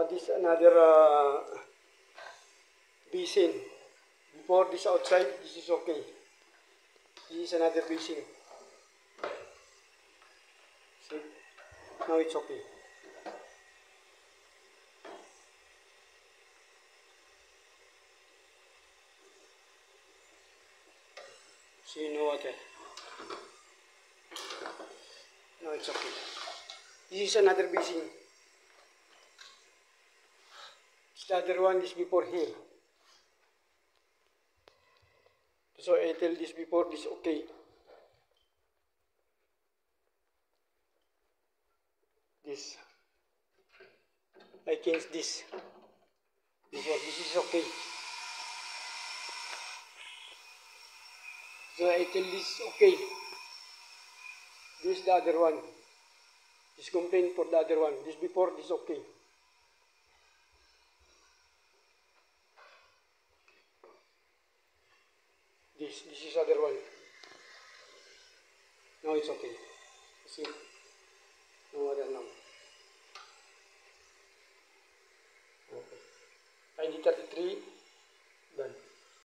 This another basin. Before this outside, this is okay. This is another basin. See? Now it's okay. See, no water. Now it's okay. This is another basin. The other one is before here. So I tell this before this okay. This I change this before this is okay. So I tell this okay. This is the other one. This complaint for the other one. This before this okay. This is other one. Now it's okay. See? No other now. Okay. ID 33.